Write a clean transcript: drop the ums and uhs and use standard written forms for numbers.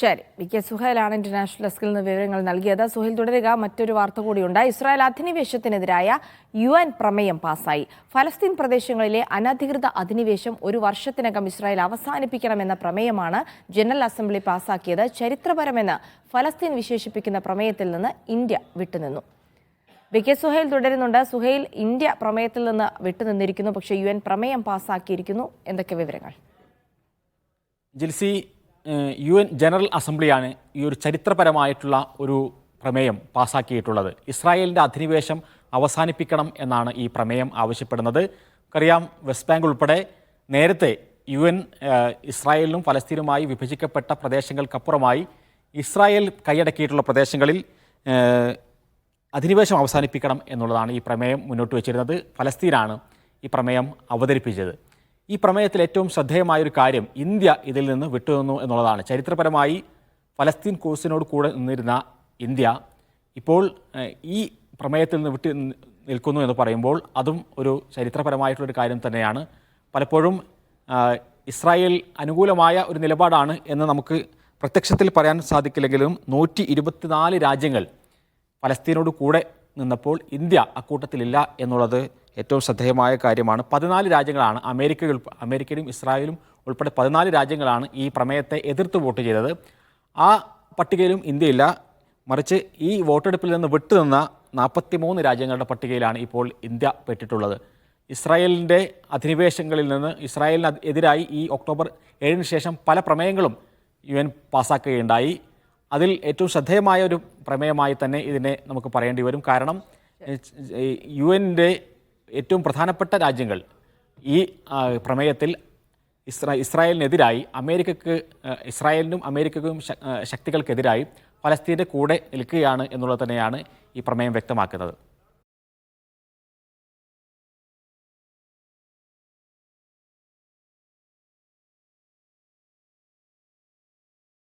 ശരി, VK. സുഹൈലാണ് international ഡെസ്കിൽ നിന്ന് വിവരങ്ങൾ നൽകിയത്. സുഹൈൽ തുടരുക. മറ്റൊരു വാർത്ത കൂടിയുണ്ട്. ഇസ്രായേൽ അധിനിവേശത്തിനെതിരായ UN പ്രമേയം പാസായി. ഫലസ്തീൻ പ്രദേശങ്ങളിലെ അനധികൃത അധിനിവേശം ഒരു വർഷത്തിനകം ഇസ്രായേൽ അവസാനിപ്പിക്കണമെന്ന പ്രമേയമാണ് ജനറൽ അസംബ്ലി പാസാക്കിയത്. ചരിത്രപരമെന്ന് ഫലസ്തീൻ വിശേഷിപ്പിക്കുന്ന പ്രമേയത്തിൽ നിന്ന് ഇന്ത്യ വിട്ടുനിന്നു. വി.കെ. സുഹൈൽ തുടരുന്നുണ്ട്. സുഹൈൽ, ഇന്ത്യ പ്രമേയത്തിൽ നിന്ന് വിട്ടുനിന്നിരിക്കുന്നു, പക്ഷേ UN പ്രമേയം പാസാക്കിയിരിക്കുന്നു. എന്തൊക്കെ വിവരങ്ങൾ? ജിൽസി, UN ജനറൽ അസംബ്ലിയാണ് ഈ ഒരു ചരിത്രപരമായിട്ടുള്ള ഒരു പ്രമേയം പാസാക്കിയിട്ടുള്ളത്. ഇസ്രായേലിൻ്റെ അധിനിവേശം അവസാനിപ്പിക്കണം എന്നാണ് ഈ പ്രമേയം ആവശ്യപ്പെടുന്നത്. നമുക്കറിയാം, വെസ്റ്റ് ബാങ്ക് ഉൾപ്പെടെ നേരത്തെ UN ഇസ്രായേലിനും ഫലസ്തീനുമായി വിഭജിക്കപ്പെട്ട പ്രദേശങ്ങൾക്കപ്പുറമായി ഇസ്രായേൽ കൈയടക്കിയിട്ടുള്ള പ്രദേശങ്ങളിൽ അധിനിവേശം അവസാനിപ്പിക്കണം എന്നുള്ളതാണ് ഈ പ്രമേയം മുന്നോട്ട് വച്ചിരുന്നത്. ഫലസ്തീനാണ് ഈ പ്രമേയം അവതരിപ്പിച്ചത്. ഈ പ്രമേയത്തിൽ ഏറ്റവും ശ്രദ്ധേയമായൊരു കാര്യം ഇന്ത്യ ഇതിൽ നിന്ന് വിട്ടുനിന്നു എന്നുള്ളതാണ്. ചരിത്രപരമായി ഫലസ്തീൻ കോഴ്സിനോട് കൂടെ നിന്നിരുന്ന ഇന്ത്യ ഇപ്പോൾ ഈ പ്രമേയത്തിൽ നിന്ന് വിട്ടു നിൽക്കുന്നു എന്ന് പറയുമ്പോൾ അതും ഒരു ചരിത്രപരമായിട്ടുള്ളൊരു കാര്യം തന്നെയാണ്. പലപ്പോഴും ഇസ്രായേൽ അനുകൂലമായ ഒരു നിലപാടാണ് എന്ന് നമുക്ക് പ്രത്യക്ഷത്തിൽ പറയാൻ സാധിക്കില്ലെങ്കിലും 124 രാജ്യങ്ങൾ ഫലസ്തീനോട് കൂടെ നിന്നപ്പോൾ ഇന്ത്യ അക്കൂട്ടത്തിലില്ല എന്നുള്ളത് ഏറ്റവും ശ്രദ്ധേയമായ കാര്യമാണ്. 14 രാജ്യങ്ങളാണ്, അമേരിക്കയും ഇസ്രായേലും ഉൾപ്പെടെ 14 രാജ്യങ്ങളാണ് ഈ പ്രമേയത്തെ എതിർത്ത് വോട്ട് ചെയ്തത്. ആ പട്ടികയിലും ഇന്ത്യയില്ല. മറിച്ച് ഈ വോട്ടെടുപ്പിൽ നിന്ന് വിട്ടുനിന്ന 43 രാജ്യങ്ങളുടെ പട്ടികയിലാണ് ഇപ്പോൾ ഇന്ത്യ പെട്ടിട്ടുള്ളത്. ഇസ്രായേലിൻ്റെ അധിനിവേശങ്ങളിൽ നിന്ന് ഇസ്രായേലിന് എതിരായി ഈ ഒക്ടോബർ 7-ന് ശേഷം പല പ്രമേയങ്ങളും UN പാസ്സാക്കുകയുണ്ടായി. അതിൽ ഏറ്റവും ശ്രദ്ധേയമായ ഒരു പ്രമേയമായി തന്നെ ഇതിനെ നമുക്ക് പറയേണ്ടി വരും. കാരണം UN-ൻ്റെ ഏറ്റവും പ്രധാനപ്പെട്ട രാജ്യങ്ങൾ ഈ പ്രമേയത്തിൽ ഇസ്രായേലിനെതിരായി ഇസ്രായേലിനും അമേരിക്കയ്ക്കും ശക്തികൾക്കെതിരായി ഫലസ്തീൻ്റെ കൂടെ നിൽക്കുകയാണ് എന്നുള്ളത് തന്നെയാണ് ഈ പ്രമേയം വ്യക്തമാക്കുന്നത്.